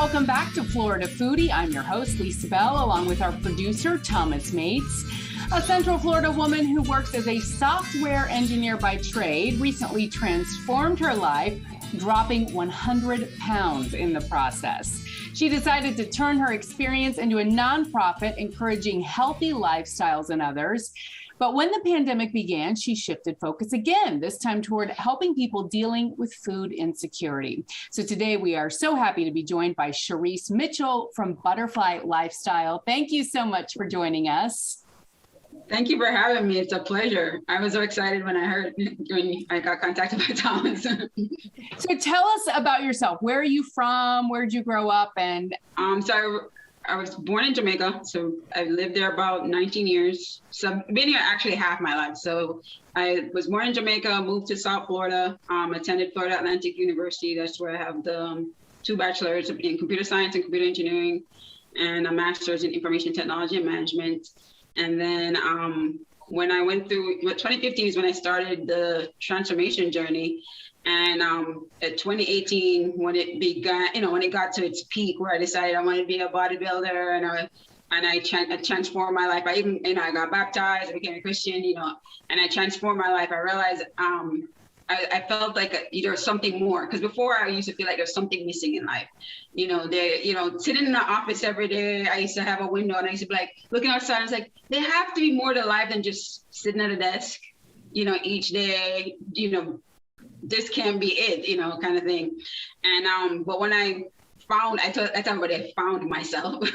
welcome back to Florida Foodie. I'm your host, Lisa Bell, along with our producer, Thomas Mates. A Central Florida woman who works as a software engineer by trade recently transformed her life, dropping 100 pounds in the process. She decided to turn her experience into a nonprofit encouraging healthy lifestyles in others. But when the pandemic began, she shifted focus again, this time toward helping people dealing with food insecurity. So today we are so happy to be joined by Shereece Mitchell from Butterfly Lifestyle. Thank you so much for joining us. Thank you for having me. It's a pleasure. I was so excited when I got contacted by Thomas. So tell us about yourself. Where are you from? Where did you grow up? And I was born in Jamaica, so I lived there about 19 years. So I've been here actually half my life. So I was born in Jamaica, moved to South Florida, attended Florida Atlantic University. That's where I have the 2 bachelors in computer science and computer engineering, and a master's in information technology and management. And then when I went through, 2015 is when I started the transformation journey. And at 2018, when it began, when it got to its peak, where I decided I wanted to be a bodybuilder, and I transformed my life. I even, I got baptized, I became a Christian, and I transformed my life. I realized I felt like there's something more, because before I used to feel like there's something missing in life. Sitting in the office every day, I used to have a window and I used to be like looking outside. I was like, there have to be more to life than just sitting at a desk, each day, this can be it, kind of thing. And but when I found myself,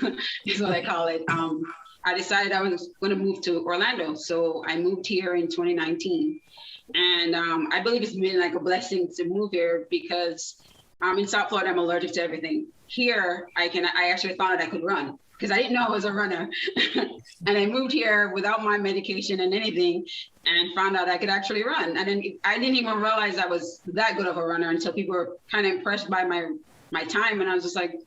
is what I call it. I decided I was going to move to Orlando. So I moved here in 2019. And I believe it's been like a blessing to move here, because in South Florida, I'm allergic to everything. Here, I actually thought that I could run, because I didn't know I was a runner. And I moved here without my medication and anything, and found out I could actually run. And then I didn't even realize I was that good of a runner until people were kind of impressed by my time. And I was just like,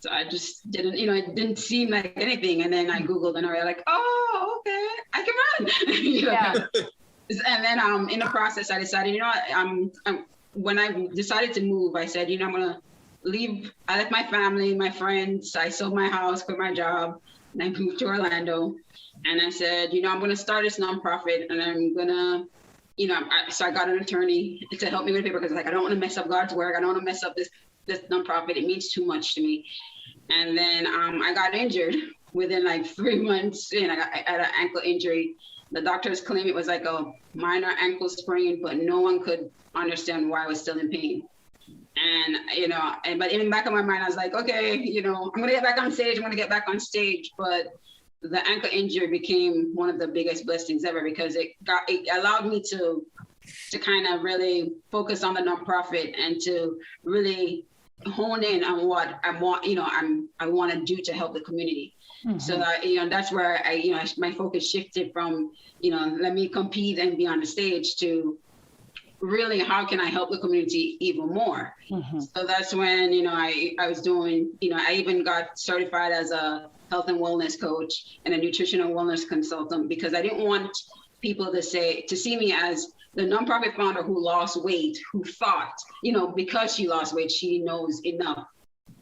so I just didn't, it didn't seem like anything. And then I Googled and I was like, oh, okay, I can run. Yeah. And then in the process, I decided, when I decided to move, I said, I'm going to leave. I left my family, my friends. I sold my house, quit my job, and I moved to Orlando. And I said, I'm going to start this nonprofit, and I'm going to, so I got an attorney to help me with paper, because I don't want to mess up God's work. I don't want to mess up this nonprofit. It means too much to me. And then I got injured within like 3 months, and I had an ankle injury. The doctors claimed it was like a minor ankle sprain, but no one could understand why I was still in pain. And, but in the back of my mind, I was like, okay, I'm going to get back on stage. But the ankle injury became one of the biggest blessings ever, because it allowed me to kind of really focus on the nonprofit and to really hone in on what I want, I want to do to help the community. Mm-hmm. So that, that's where my focus shifted from, let me compete and be on the stage, to really, how can I help the community even more? Mm-hmm. So that's when, I was doing, I even got certified as a health and wellness coach and a nutritional wellness consultant, because I didn't want people to see me as the nonprofit founder who lost weight, who thought, because she lost weight, she knows enough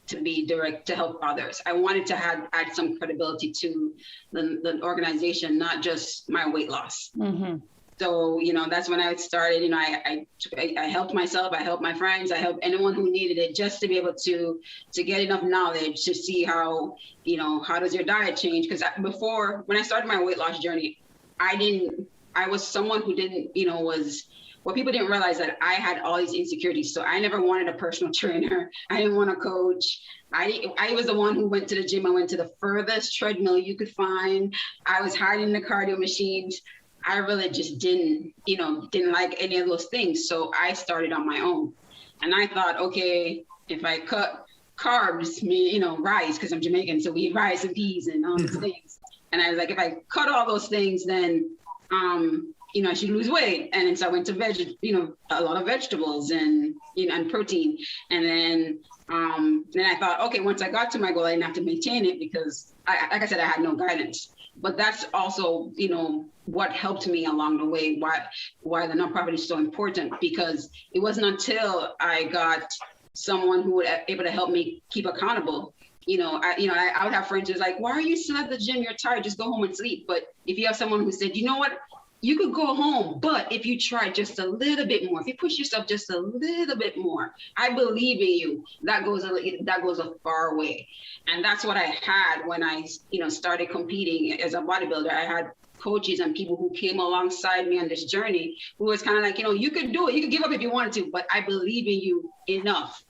to be direct to help others. I wanted to add some credibility to the organization, not just my weight loss. Mm-hmm. So, that's when I started, I helped myself, I helped my friends, I helped anyone who needed it, just to be able to get enough knowledge to see how, how does your diet change? Because before, when I started my weight loss journey, I was someone who didn't, what people didn't realize, that I had all these insecurities. So I never wanted a personal trainer. I didn't want a coach. I was the one who went to the gym. I went to the furthest treadmill you could find. I was hiding the cardio machines. I really just didn't like any of those things. So I started on my own. And I thought, okay, if I cut carbs, rice, because I'm Jamaican, so we eat rice and peas and all these things. And I was like, if I cut all those things, then I should lose weight. And then so I went to a lot of vegetables and and protein. And then I thought, okay, once I got to my goal, I didn't have to maintain it, because like I said, I had no guidance. But that's also, what helped me along the way, why the nonprofit is so important, because it wasn't until I got someone who would able to help me keep accountable. I would have friends who's like, why are you still at the gym? You're tired. Just go home and sleep. But if you have someone who said, you know what, you could go home, but if you try just a little bit more, if you push yourself just a little bit more, I believe in you. That goes a far way. And that's what I had when I, started competing as a bodybuilder. I had coaches and people who came alongside me on this journey who was kind of like, you could do it. You could give up if you wanted to, but I believe in you enough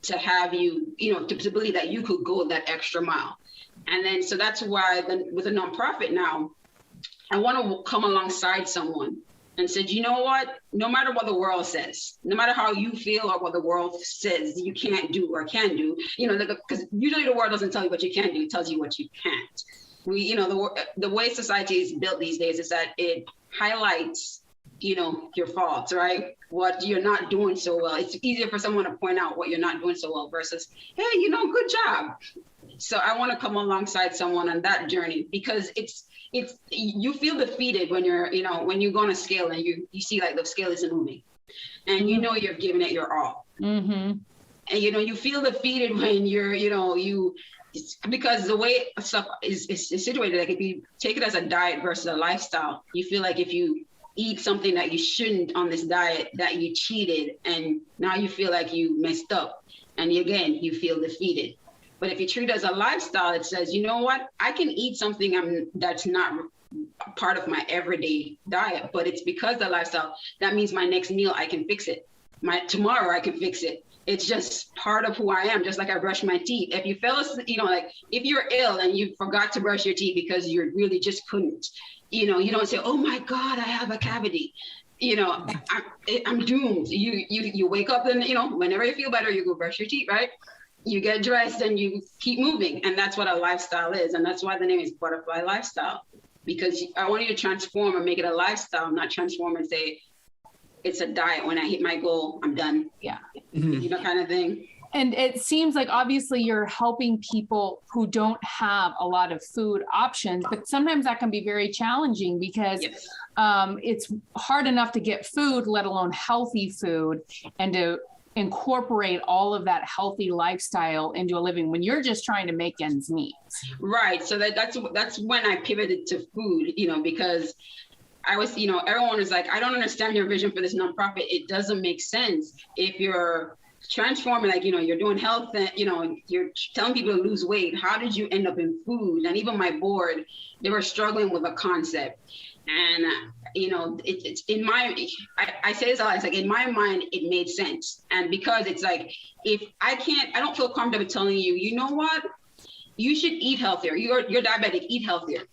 to have you, to believe that you could go that extra mile. And then, so that's why with a nonprofit now, I want to come alongside someone and said, you know what, no matter what the world says, no matter how you feel or what the world says you can't do or can do, because usually the world doesn't tell you what you can do, it tells you what you can't. The way society is built these days is that it highlights, your faults, right? What you're not doing so well. It's easier for someone to point out what you're not doing so well versus, hey, good job. So I want to come alongside someone on that journey because you feel defeated when you're, when you go on a scale and you see like the scale isn't moving and you're giving it your all. Mm-hmm. And, you feel defeated when you're, because the way stuff is situated, like if you take it as a diet versus a lifestyle, you feel like if you eat something that you shouldn't on this diet, that you cheated, and now you feel like you messed up. And again, you feel defeated. But if you treat it as a lifestyle, it says, you know what, I can eat something that's not part of my everyday diet, but it's because the lifestyle, that means my next meal, I can fix it. Tomorrow I can fix it. It's just part of who I am, just like I brush my teeth. If you fell asleep, like if you're ill and you forgot to brush your teeth because you really just couldn't, you don't say, oh my God, I have a cavity. I'm doomed. You wake up and, whenever you feel better, you go brush your teeth, right? You get dressed and you keep moving. And that's what a lifestyle is. And that's why the name is Butterfly Lifestyle, because I want you to transform and make it a lifestyle, not transform and say, it's a diet. When I hit my goal, I'm done. Yeah. Kind of thing. And it seems like obviously you're helping people who don't have a lot of food options, but sometimes that can be very challenging because yes. It's hard enough to get food, let alone healthy food, and to incorporate all of that healthy lifestyle into a living when you're just trying to make ends meet. Right. So that's when I pivoted to food, because I was, everyone was like, I don't understand your vision for this nonprofit. It doesn't make sense if you're transforming, like, you're doing health and, you're telling people to lose weight. How did you end up in food? And even my board, they were struggling with a concept. And, it's in I say this a lot, it's like in my mind, it made sense. And because it's like, I don't feel comfortable telling you, you know what, you should eat healthier. You're diabetic, eat healthier.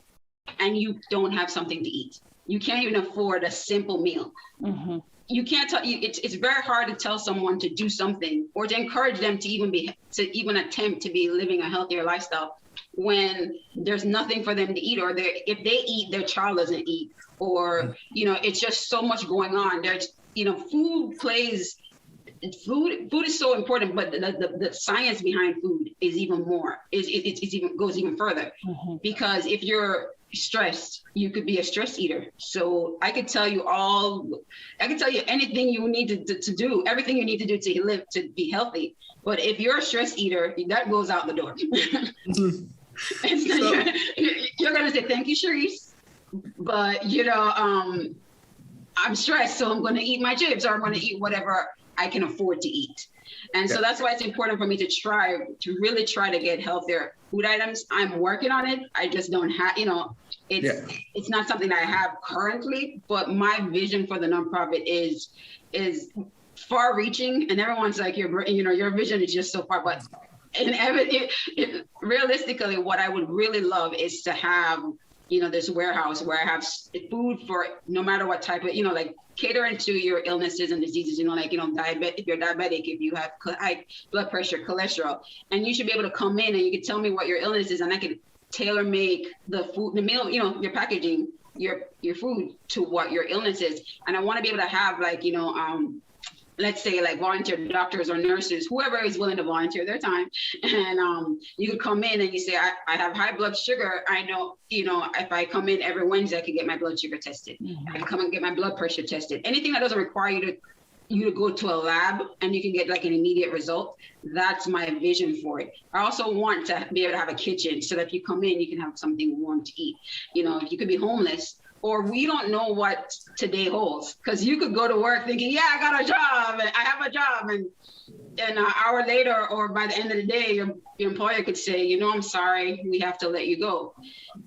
And you don't have something to eat. You can't even afford a simple meal. Mm-hmm. You can't tell you. It's very hard to tell someone to do something or to encourage them to even attempt to be living a healthier lifestyle when there's nothing for them to eat, or if they eat, their child doesn't eat, or it's just so much going on. There's food is so important, but the science behind food is even more. It goes even further, mm-hmm. because if you're stressed, you could be a stress eater. So I could tell you anything you need to do, everything you need to do to live, to be healthy. But if you're a stress eater, that goes out the door. Mm-hmm. You're going to say, thank you, Shereece. But, I'm stressed, so I'm going to eat my chips, or I'm going to eat whatever I can afford to eat. And so that's why it's important for me to really try to get healthier food items. I'm working on it. I just don't have, it's not something that I have currently, but my vision for the nonprofit is far reaching, and everyone's like, your vision is just so far, but realistically, what I would really love is to have, this warehouse where I have food for no matter what type of, like catering to your illnesses and diseases, diabetic, if you're diabetic, if you have high blood pressure, cholesterol, and you should be able to come in and you can tell me what your illness is, and I can tailor make the food, the meal, your packaging, your food to what your illness is. And I want to be able to have let's say like volunteer doctors or nurses, whoever is willing to volunteer their time. And you could come in and you say, I have high blood sugar. I know, if I come in every Wednesday, I can get my blood sugar tested. Mm-hmm. I can come and get my blood pressure tested. Anything that doesn't require you to you to go to a lab and you can get like an immediate result. That's my vision for it. I also want to be able to have a kitchen so that if you come in, you can have something warm to eat. You know, you could be homeless, or we don't know what today holds, because you could go to work thinking, yeah, I got a job, and I have a job, and an hour later or by the end of the day, your employer could say, you know, I'm sorry, we have to let you go.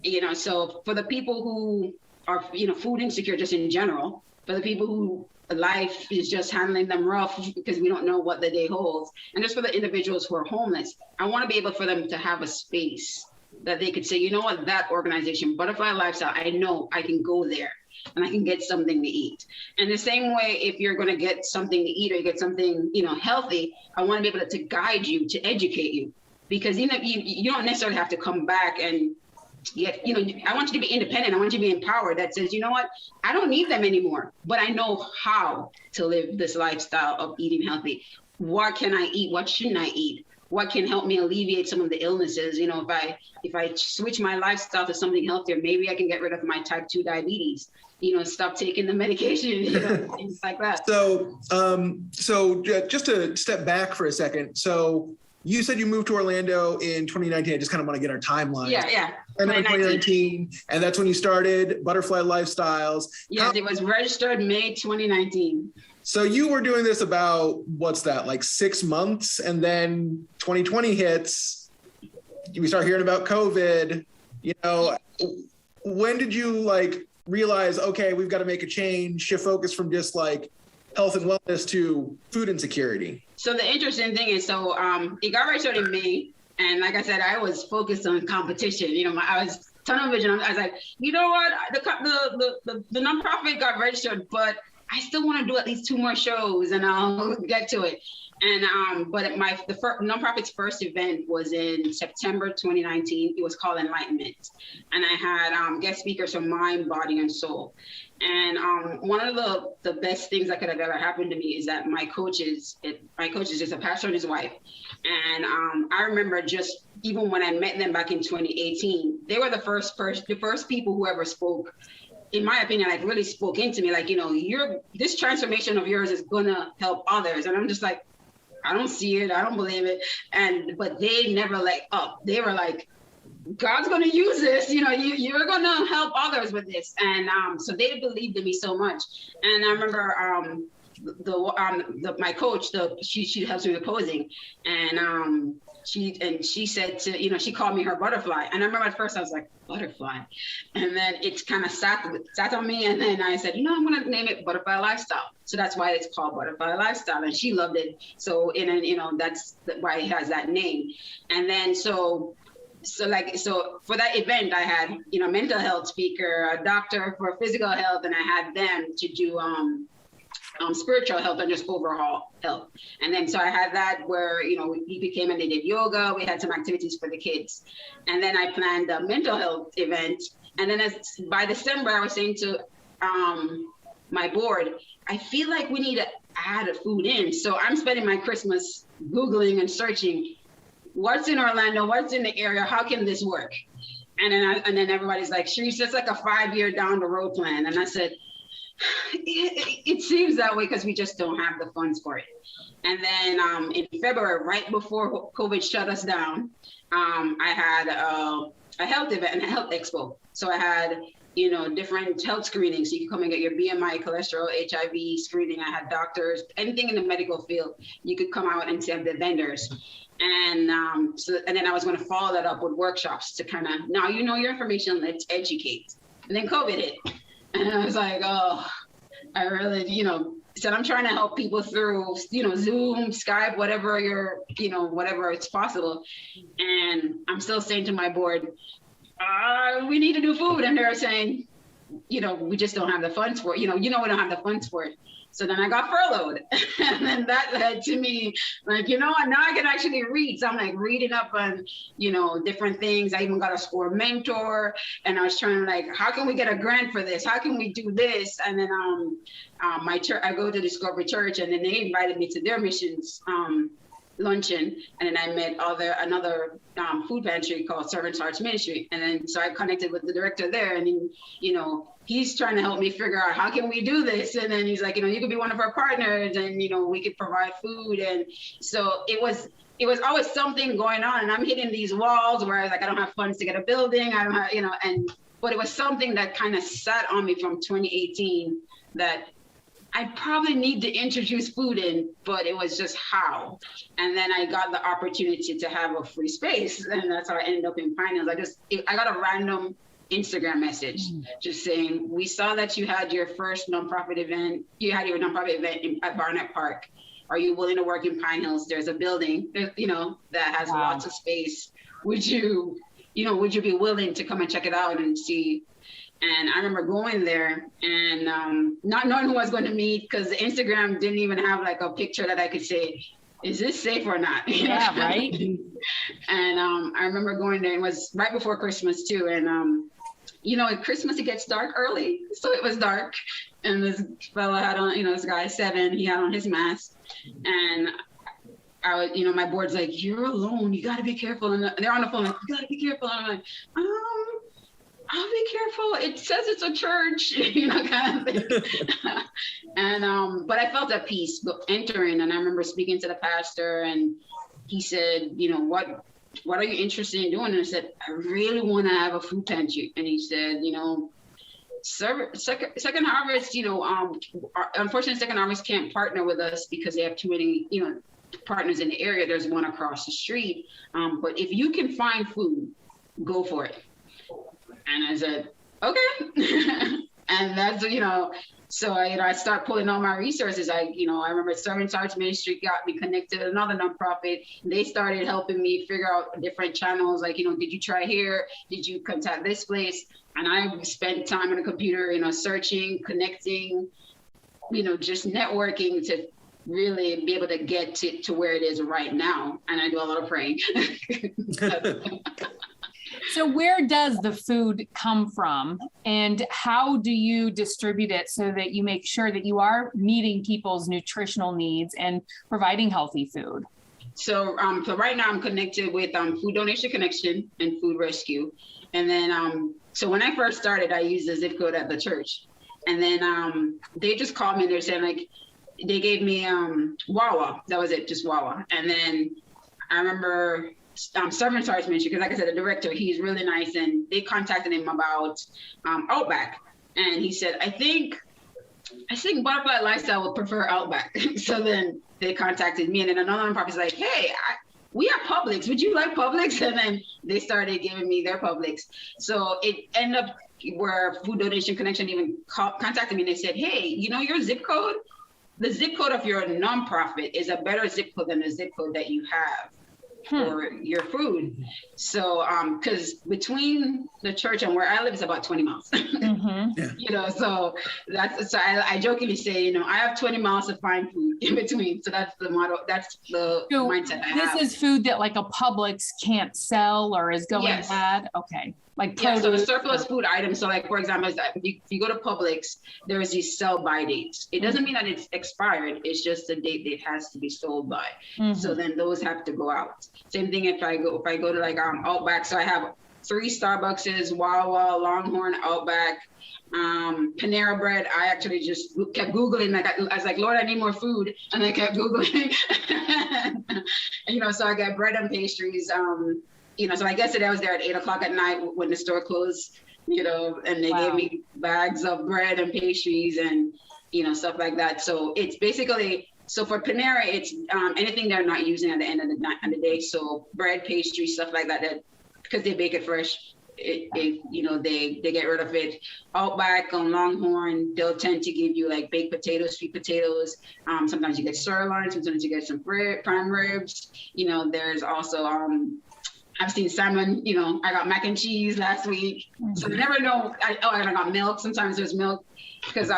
You know, so for the people who are, you know, food insecure just in general, for the people who life is just handling them rough because we don't know what the day holds, and just for the individuals who are homeless, I want to be able for them to have a space that they could say, you know what, that organization, Butterfly Lifestyle, I know I can go there and I can get something to eat. And the same way, if you're going to get something to eat or you get something, you know, healthy, I want to be able to guide you, to educate you, because you know, you don't necessarily have to come back and get, you know, I want you to be independent. I want you to be empowered. That says, you know what, I don't need them anymore, but I know how to live this lifestyle of eating healthy. What can I eat? What shouldn't I eat? What can help me alleviate some of the illnesses? You know, if I switch my lifestyle to something healthier, maybe I can get rid of my type 2 diabetes, you know, stop taking the medication, you know, things like that. So just to step back for a second. So you said you moved to Orlando in 2019. I just kind of want to get our timeline. Yeah. 2019. And that's when you started Butterfly Lifestyles. Yes, it was registered May 2019. So you were doing this about, what's that, like 6 months? And then 2020 hits, we start hearing about COVID. You know, when did you like realize, okay, we've got to make a change, shift focus from just like health and wellness to food insecurity? So the interesting thing is, it got registered in May. And like I said, I was focused on competition. You know, I was tunnel vision. I was like, you know what, the nonprofit got registered, but I still want to do at least 2 more shows and I'll get to it. And but the nonprofit's first event was in September 2019. It was called Enlightenment, and I had guest speakers from Mind, Body, and Soul. And one of the best things that could have ever happened to me is that my coach is just a pastor and his wife. And I remember just even when I met them back in 2018, they were the first people who ever spoke, in my opinion, like really spoke into me, like, you know, this transformation of yours is gonna help others. And I'm just like, I don't see it, I don't believe it. But they never let up. They were like, God's gonna use this, you know, you're gonna help others with this. And so they believed in me so much. And I remember my coach, she helps me with posing, and she said to, you know, she called me her butterfly. And I remember at first I was like, butterfly, and then it kind of sat on me, and then I said, you know, I'm gonna name it Butterfly Lifestyle. So that's why it's called Butterfly Lifestyle, and she loved it. So you know, that's why it has that name. And then so for that event, I had, you know, mental health speaker, a doctor for physical health, and I had them to do spiritual health and just overall health. And then so I had that where, you know, people came and they did yoga. We had some activities for the kids. And then I planned a mental health event. And then by December, I was saying to my board, I feel like we need to add a food in. So I'm spending my Christmas Googling and searching what's in Orlando, what's in the area, how can this work? And then everybody's like, Shereece, that's like a 5-year down the road plan. And I said, it seems that way because we just don't have the funds for it. And then in February, right before COVID shut us down, I had a health event and a health expo. So I had, you know, different health screenings. So you can come and get your BMI, cholesterol, HIV screening. I had doctors, anything in the medical field. You could come out and see the vendors. And then I was going to follow that up with workshops to kind of, now you know your information, let's educate. And then COVID hit. And I was like, oh, I really, you know, said I'm trying to help people through, you know, Zoom, Skype, whatever whatever it's possible. And I'm still saying to my board, we need to do food. And they're saying, you know, we just don't have the funds for it. We don't have the funds for it. So then I got furloughed. And then that led to me like, you know what, now I can actually read. So I'm like reading up on, you know, different things. I even got a SCORE mentor, and I was trying to like, how can we get a grant for this? How can we do this? And then my church, I go to Discovery Church, and then they invited me to their missions luncheon. And then I met another food pantry called Servants Hearts Ministry. And then so I connected with the director there, and then, you know, he's trying to help me figure out how can we do this. And then he's like, you could be one of our partners and, we could provide food. And so it was always something going on. And I'm hitting these walls where I was like, I don't have funds to get a building. I don't have, but it was something that kind of sat on me from 2018 that I probably need to introduce food in, but it was just how. And then I got the opportunity to have a free space. And that's how I ended up in Pine Hills. I got a random Instagram message just saying, we saw that you had your first nonprofit event. You had your nonprofit event at Barnett Park. Are you willing to work in Pine Hills? There's a building, that has lots of space. Would you be willing to come and check it out and see? And I remember going there and not knowing who I was going to meet, because Instagram didn't even have like a picture that I could say, is this safe or not? Yeah, right. And I remember going there. It was right before Christmas too. And at Christmas, it gets dark early. So it was dark. And this fella had on, this guy 7, he had on his mask. And I was, my board's like, you're alone. You got to be careful. And they're on the phone like, you got to be careful. And I'm like, I'll be careful. It says it's a church, kind of thing. And, but I felt at peace entering. And I remember speaking to the pastor and he said, what are you interested in doing? And I said, I really want to have a food pantry. And he said, Second Harvest, unfortunately, Second Harvest can't partner with us because they have too many, partners in the area. There's one across the street. But if you can find food, go for it. And I said, okay. And that's, so I start pulling all my resources. I remember Servants Arts Ministry got me connected to another nonprofit. They started helping me figure out different channels. Like, did you try here? Did you contact this place? And I spent time on the computer, searching, connecting, just networking to really be able to get to where it is right now. And I do a lot of praying. So where does the food come from and how do you distribute it so that you make sure that you are meeting people's nutritional needs and providing healthy food? So right now I'm connected with Food Donation Connection and Food Rescue. And then, so when I first started, I used the zip code at the church. And then they just called me and they're saying like, they gave me Wawa. That was it, just Wawa. And then I remember Servants Arts Ministry, because like I said, the director, he's really nice, and they contacted him about Outback, and he said, I think Butterfly Lifestyle would prefer Outback. So then they contacted me, and then another nonprofit's like, hey, we have Publix. Would you like Publix? And then they started giving me their Publix. So it ended up where Food Donation Connection even contacted me, and they said, hey, your zip code, the zip code of your nonprofit is a better zip code than the zip code that you have for your food. So, because between the church and where I live is about 20 miles. Yeah. So I jokingly say, I have 20 miles to find food in between. So that's the motto. That's the mindset I have. This is food that like a Publix can't sell or is going bad. Okay. Like produce. So the surplus food items. So like, for example, if you go to Publix, there's these sell-by dates. It doesn't mean that it's expired. It's just the date it has to be sold by. So then those have to go out. Same thing if I go to like Outback. So I have 3 Starbuckses, Wawa, Longhorn, Outback, Panera Bread. I actually just kept Googling. Like I was like, Lord, I need more food. And I kept Googling. So I got bread and pastries. So I guess I was there at 8:00 at night when the store closed, and they gave me bags of bread and pastries and, stuff like that. So it's basically, so for Panera, it's anything they're not using at the end of the day. So bread, pastry, stuff like that because they bake it fresh, they get rid of it. Outback on Longhorn, they'll tend to give you like baked potatoes, sweet potatoes. Sometimes you get sirloin, sometimes you get some prime ribs. There's also, I've seen salmon, I got mac and cheese last week. So I never know. I got milk. Sometimes there's milk because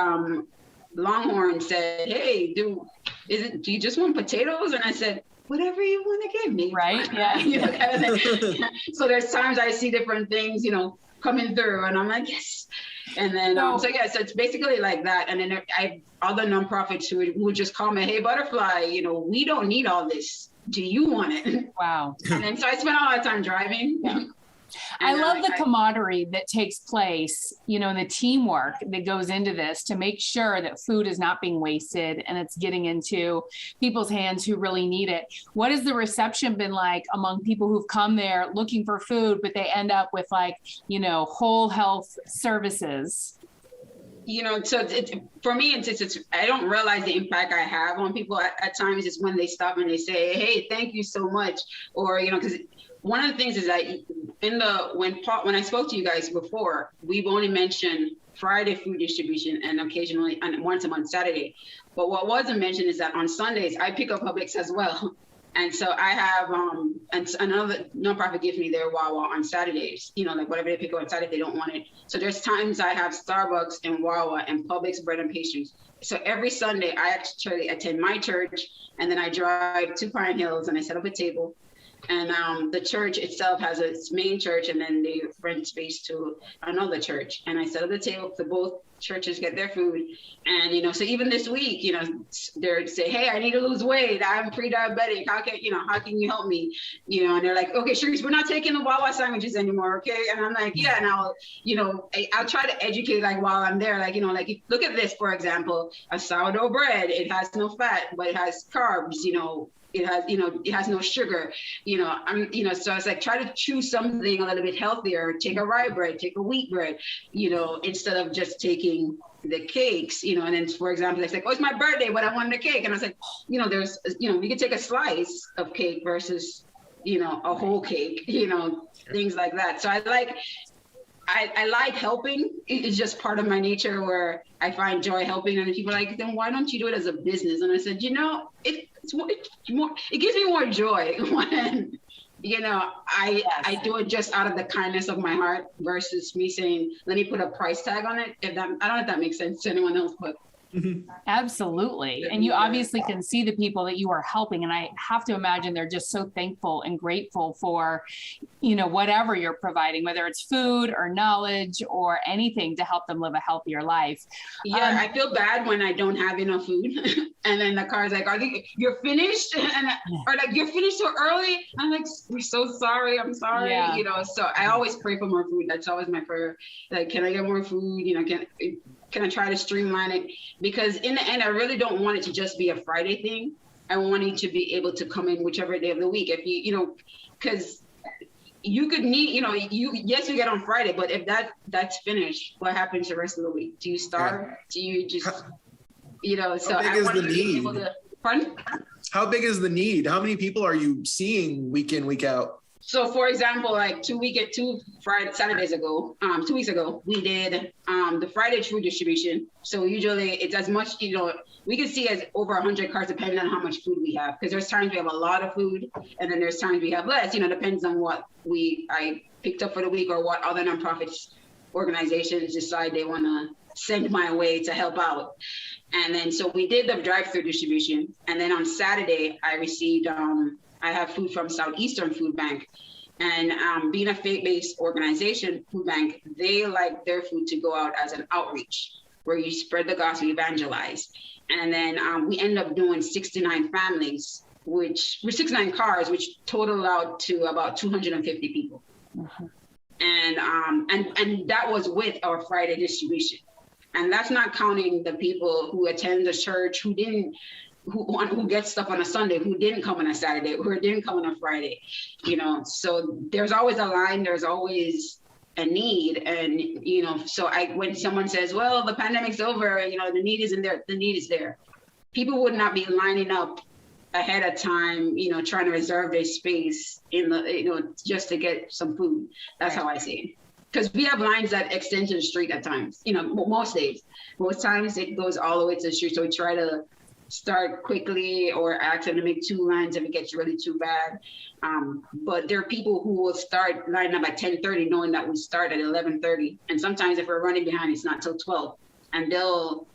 Longhorn said, hey, do you just want potatoes? And I said, whatever you want to give me. Right. Yeah. So there's times I see different things, coming through and I'm like, yes. And then, so it's basically like that. And then other nonprofits who would just call me, hey, Butterfly, we don't need all this. Do you want it? Wow. And then, so I spent a lot of time driving. I love the camaraderie that takes place, you know, and the teamwork that goes into this to make sure that food is not being wasted and it's getting into people's hands who really need it. What has the reception been like among people who've come there looking for food, but they end up with like, you know, whole health services? You know, so for me, it's I don't realize the impact I have on people at times. It's when they stop and they say, hey, thank you so much. Or, you know, because one of the things is that when I spoke to you guys before, we've only mentioned Friday food distribution and occasionally and once a month Saturday. But what wasn't mentioned is that on Sundays, I pick up Publix as well. And so I have, and another nonprofit gives me their Wawa on Saturdays, you know, like whatever they pick up on Saturday, they don't want it. So there's times I have Starbucks and Wawa and Publix bread and pastries. So every Sunday I actually attend my church, and then I drive to Pine Hills and I set up a table. And the church itself has its main church, and then they rent space to another church. And I set up the table so both churches get their food. And, you know, so even this week, you know, they're say, hey, I need to lose weight. I'm pre-diabetic. How can you help me? You know, and they're like, okay, Shereece, we're not taking the Wawa sandwiches anymore. Okay. And I'm like, yeah. And I'll try to educate like while I'm there, like, you know, like look at this, for example, a sourdough bread. It has no fat, but it has carbs, you know. It has no sugar, so it's like, try to choose something a little bit healthier, take a rye bread, take a wheat bread, you know, instead of just taking the cakes, you know. And then, for example, it's like, oh, it's my birthday, but I wanted a cake. And I was like, you know, there's, you know, you could take a slice of cake versus, you know, a whole cake, you know, things like that. So I like helping. It's just part of my nature where I find joy helping. And people are like, then why don't you do it as a business? And I said, you know, it gives me more joy when, you know, I do it just out of the kindness of my heart versus me saying, let me put a price tag on it. I don't know if that makes sense to anyone else, but. Absolutely. And you obviously can see the people that you are helping. And I have to imagine they're just so thankful and grateful for, you know, whatever you're providing, whether it's food or knowledge or anything to help them live a healthier life. Yeah, I feel bad when I don't have enough food. And then the car's like, you're finished? Or like, you're finished so early? I'm like, we're so sorry. I'm sorry. Yeah. You know, so I always pray for more food. That's always my prayer. Like, can I get more food? You know, can I try to streamline it? Because in the end, I really don't want it to just be a Friday thing. I want you to be able to come in whichever day of the week. If you know, because you could need, you know, you get on Friday, but if that's finished, what happens the rest of the week? Do you starve? Do you just, you know, so I want you to be able to, pardon? How big is the need? How many people are you seeing week in, week out? So, for example, like 2 weeks ago, we did the Friday food distribution. So usually it's as much, you know, we can see as over 100 carts depending on how much food we have. Because there's times we have a lot of food, and then there's times we have less. You know, depends on what I picked up for the week or what other nonprofits organizations decide they want to send my way to help out. And then so we did the drive-through distribution, and then on Saturday I received I have food from Southeastern Food Bank. And being a faith-based organization, Food Bank, they like their food to go out as an outreach where you spread the gospel, evangelize. And then we end up doing 69 families, which were 69 cars, which totaled out to about 250 people. Mm-hmm. And that was with our Friday distribution. And that's not counting the people who attend the church, who gets stuff on a Sunday, who didn't come on a Saturday, who didn't come on a Friday, you know. So there's always a line, there's always a need. And, you know, so when someone says, well, the pandemic's over, you know, the need isn't there, the need is there. People would not be lining up ahead of time, you know, trying to reserve their space in the, you know, just to get some food. That's how I see it. Because we have lines that extend to the street at times, you know, most days. Most times it goes all the way to the street. So we try to start quickly or ask them to make 2 lines if it gets really too bad. But there are people who will start lining up at 10:30 knowing that we start at 11:30. And sometimes if we're running behind, it's not till 12. And they'll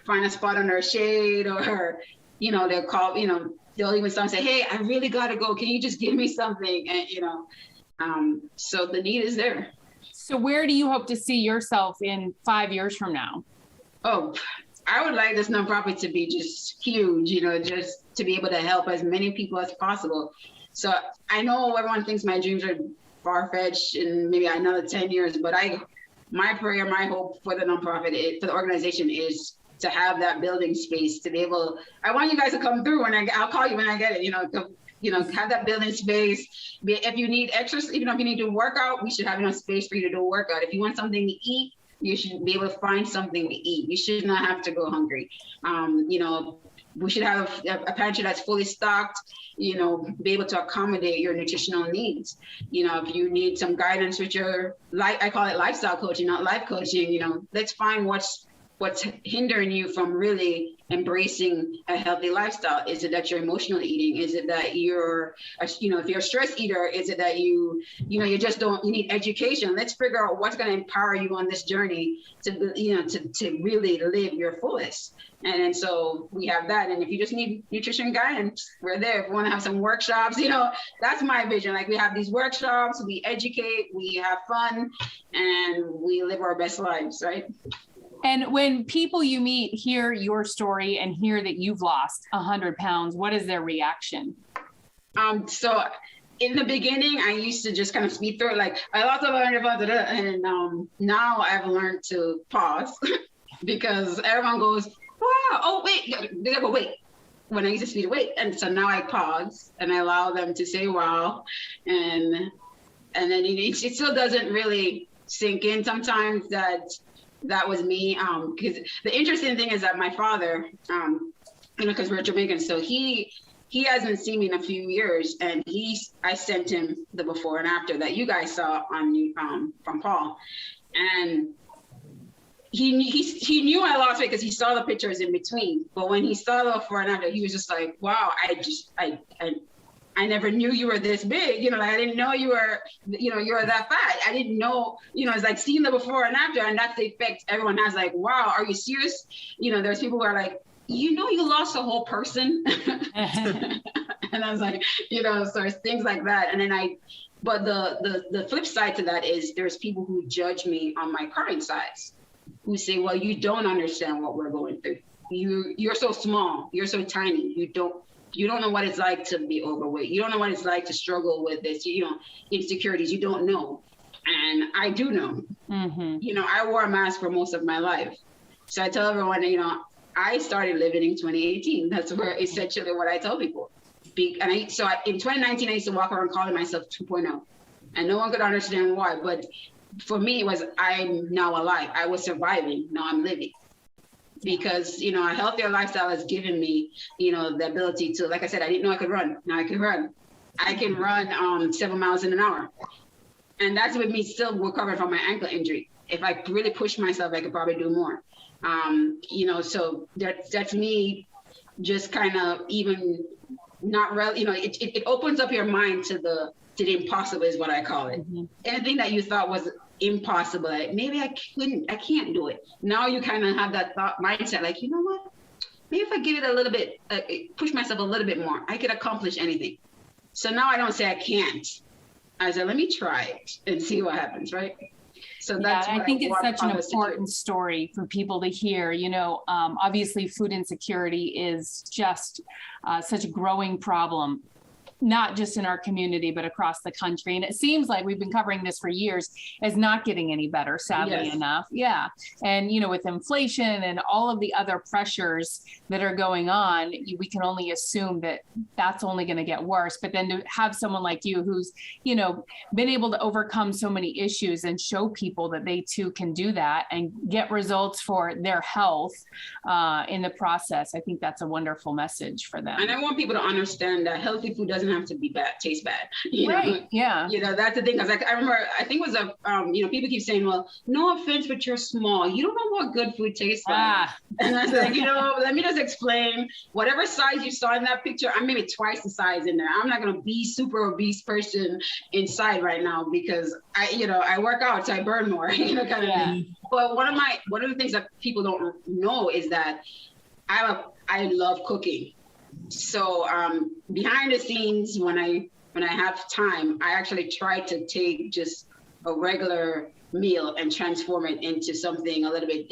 find a spot under a shade, or, you know, they'll call, you know, they'll even start and say, hey, I really got to go. Can you just give me something? And, you know, so the need is there. So where do you hope to see yourself in 5 years from now? Oh, I would like this nonprofit to be just huge, you know, just to be able to help as many people as possible. So I know everyone thinks my dreams are far-fetched in maybe another 10 years, but my prayer, my hope for the nonprofit, for the organization is to have that building space to be able, I want you guys to come through and I'll call you when I get it, have that building space. If you need exercise, even if you need to work out, we should have enough space for you to do a workout. If you want something to eat, you should be able to find something to eat. You should not have to go hungry. We should have a pantry that's fully stocked, be able to accommodate your nutritional needs. If you need some guidance with your life, I call it lifestyle coaching, not life coaching, let's find what's hindering you from really embracing a healthy lifestyle. Is it that you're emotional eating? Is it that you're, if you're a stress eater, is it that you need education? Let's figure out what's going to empower you on this journey to really live your fullest. And so we have that. And if you just need nutrition guidance, we're there. If you want to have some workshops, that's my vision. Like, we have these workshops, we educate, we have fun, and we live our best lives, right? And when people you meet hear your story and hear that you've lost 100 pounds, what is their reaction? So in the beginning, I used to just kind of speed through it, like, I lost 100 pounds, and now I've learned to pause because everyone goes, wow, oh, wait, they go, wait. When I used to speed, wait. And so now I pause and I allow them to say, wow. And then it still doesn't really sink in sometimes that was me. Because the interesting thing is that my father, because we're Jamaican, so he hasn't seen me in a few years, and I sent him the before and after that you guys saw on from Paul, and he knew I lost weight because he saw the pictures in between. But when he saw the before and after, he was just like, wow, I never knew you were this big. I didn't know you were that fat. I didn't know, it's like seeing the before and after, and that's the effect everyone has, like, wow, are you serious? There's people who are like, you lost a whole person. And I was like, so it's things like that. And then but the flip side to that is there's people who judge me on my current size, who say, well, you don't understand what we're going through. You're so small. You're so tiny. You don't know what it's like to be overweight. You don't know what it's like to struggle with this, insecurities. You don't know. And I do know. Mm-hmm. I wore a mask for most of my life. So I tell everyone, I started living in 2018. That's where essentially what I tell people. In 2019, I used to walk around calling myself 2.0. And no one could understand why. But for me, it was, I'm now alive. I was surviving. Now I'm living. Because, a healthier lifestyle has given me, the ability to, like I said, I didn't know I could run. Now I can run. I can run 7 miles in an hour. And that's with me still recovering from my ankle injury. If I really push myself, I could probably do more. So that's me just kind of even not really, it opens up your mind to the impossible is what I call it. Mm-hmm. Anything that you thought was impossible, like, maybe I can't do it. Now you kind of have that thought mindset, like, you know what? Maybe if I give it a little bit, push myself a little bit more, I could accomplish anything. So now I don't say I can't. I say, let me try it and see what happens, right? So that's I think it's such an important story for people to hear. Obviously food insecurity is just such a growing problem, not just in our community, but across the country. And it seems like we've been covering this for years as not getting any better, sadly enough. Yeah. And, with inflation and all of the other pressures that are going on, we can only assume that that's only going to get worse. But then to have someone like you who's, been able to overcome so many issues and show people that they too can do that and get results for their health in the process, I think that's a wonderful message for them. And I want people to understand that healthy food doesn't have to be bad, taste bad. Right. Yeah. That's the thing. Cause I remember, I think it was people keep saying, well, no offense, but you're small. You don't know what good food tastes like. And I was like, let me just explain. Whatever size you saw in that picture, I'm maybe twice the size in there. I'm not going to be super obese person inside right now because I work out, so I burn more, kind of thing. But one of the things that people don't know is that I love cooking. So behind the scenes, when I have time, I actually try to take just a regular meal and transform it into something a little bit,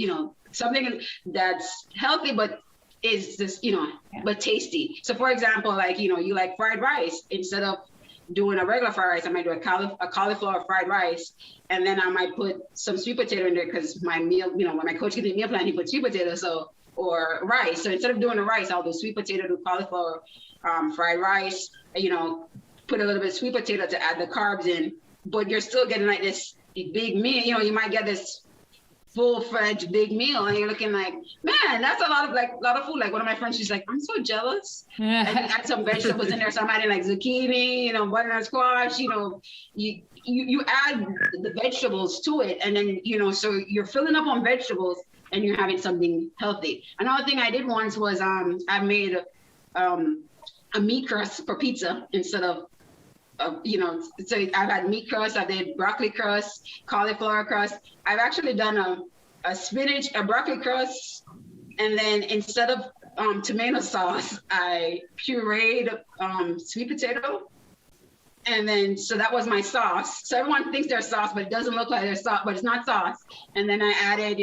something that's healthy, but is just, but tasty. So for example, like, you like fried rice, instead of doing a regular fried rice, I might do a cauliflower fried rice, and then I might put some sweet potato in there because my meal, when my coach gives me a meal plan, he puts sweet potato, or rice. So instead of doing the rice, I'll do sweet potato, do cauliflower fried rice, put a little bit of sweet potato to add the carbs in, but you're still getting like this big meal. You might get this full-fledged big meal, and you're looking like, man, that's a lot of food. Like one of my friends, she's like, I'm so jealous. And you add some vegetables in there, so I'm adding like zucchini, butternut squash. You add the vegetables to it, and then so you're filling up on vegetables, and you're having something healthy. Another thing I did once was I made a meat crust for pizza instead of so I've had meat crust, I did broccoli crust, cauliflower crust. I've actually done a broccoli crust, and then instead of tomato sauce, I pureed sweet potato. And then, so that was my sauce. So everyone thinks they're sauce, but it doesn't look like they're sauce, but it's not sauce. And then I added,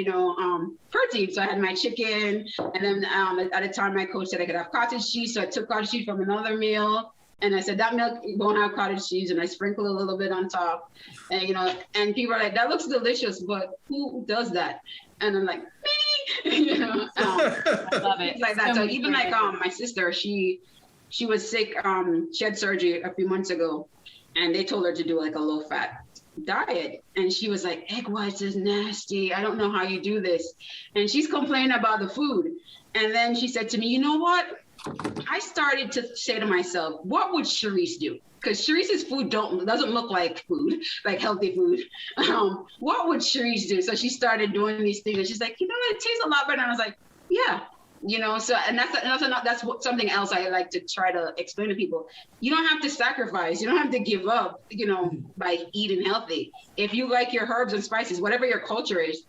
protein. So I had my chicken, and then at the time my coach said I could have cottage cheese. So I took cottage cheese from another meal. And I said, that milk won't have cottage cheese, and I sprinkle a little bit on top. And, and people are like, that looks delicious, but who does that? And I'm like, me, I love it. Like that. So even like my sister, she was sick. She had surgery a few months ago, and they told her to do like a low fat diet. And she was like, egg whites is nasty. I don't know how you do this. And she's complaining about the food. And then she said to me, you know what? I started to say to myself, what would Shereece do? Because Shereece's food doesn't look like food, like healthy food. What would Shereece do? So she started doing these things, and she's like, it tastes a lot better. And I was like, yeah, So, and that's something else I like to try to explain to people. You don't have to sacrifice. You don't have to give up, by eating healthy. If you like your herbs and spices, whatever your culture is,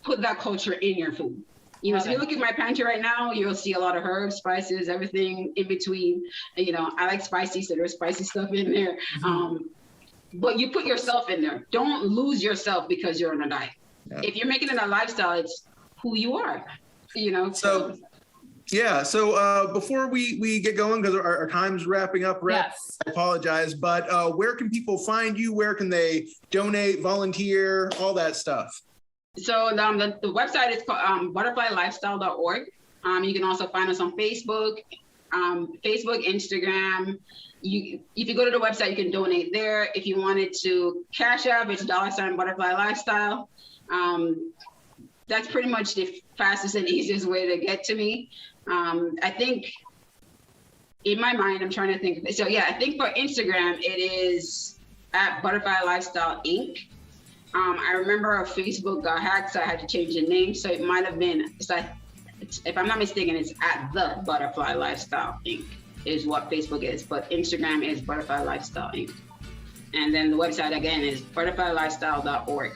put that culture in your food. So you look at my pantry right now, you'll see a lot of herbs, spices, everything in between. I like spicy, so there's spicy stuff in there. But you put yourself in there. Don't lose yourself because you're on a diet. Yeah. If you're making it a lifestyle, it's who you are, So before we get going, because our time's wrapping up, yes. I apologize, but where can people find you? Where can they donate, volunteer, all that stuff? So the website is called butterflylifestyle.org. You can also find us on Facebook, Instagram. If you go to the website, you can donate there. If you wanted to Cash App, it's $Butterfly Lifestyle. That's pretty much the fastest and easiest way to get to me. I think in my mind, I'm trying to think. So yeah, I think for Instagram, it is at Butterfly Lifestyle Inc. I remember our Facebook got hacked, so I had to change the name. So it might have been, if I'm not mistaken, it's at the Butterfly Lifestyle Inc. is what Facebook is, but Instagram is Butterfly Lifestyle Inc. And then the website again is butterflylifestyle.org.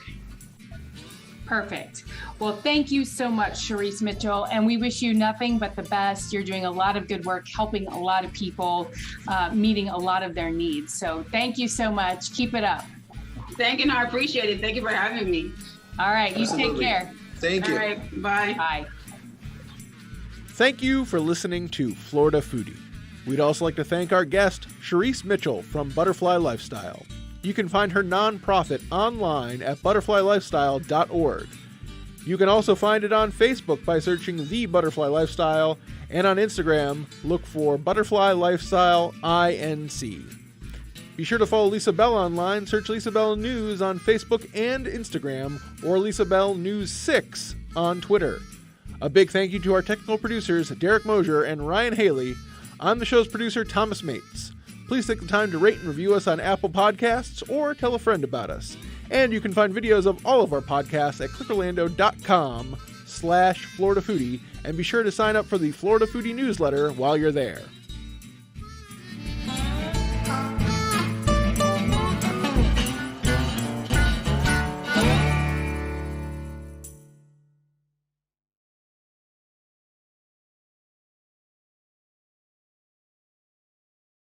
Perfect. Well, thank you so much, Shereece Mitchell, and we wish you nothing but the best. You're doing a lot of good work, helping a lot of people, meeting a lot of their needs. So thank you so much. Keep it up. Thank you. I appreciate it. Thank you for having me. All right. You Absolutely. Take care. Thank you. All right. Bye. Bye. Thank you for listening to Florida Foodie. We'd also like to thank our guest, Shereece Mitchell from Butterfly Lifestyle. You can find her nonprofit online at butterflylifestyle.org. You can also find it on Facebook by searching The Butterfly Lifestyle, and on Instagram, look for Butterfly Lifestyle INC. Be sure to follow Lisa Bell online. Search Lisa Bell News on Facebook and Instagram, or Lisa Bell News 6 on Twitter. A big thank you to our technical producers, Derek Mosier and Ryan Haley. I'm the show's producer, Thomas Mates. Please take the time to rate and review us on Apple Podcasts or tell a friend about us. And you can find videos of all of our podcasts at clickorlando.com/Florida Foodie, and be sure to sign up for the Florida Foodie newsletter while you're there.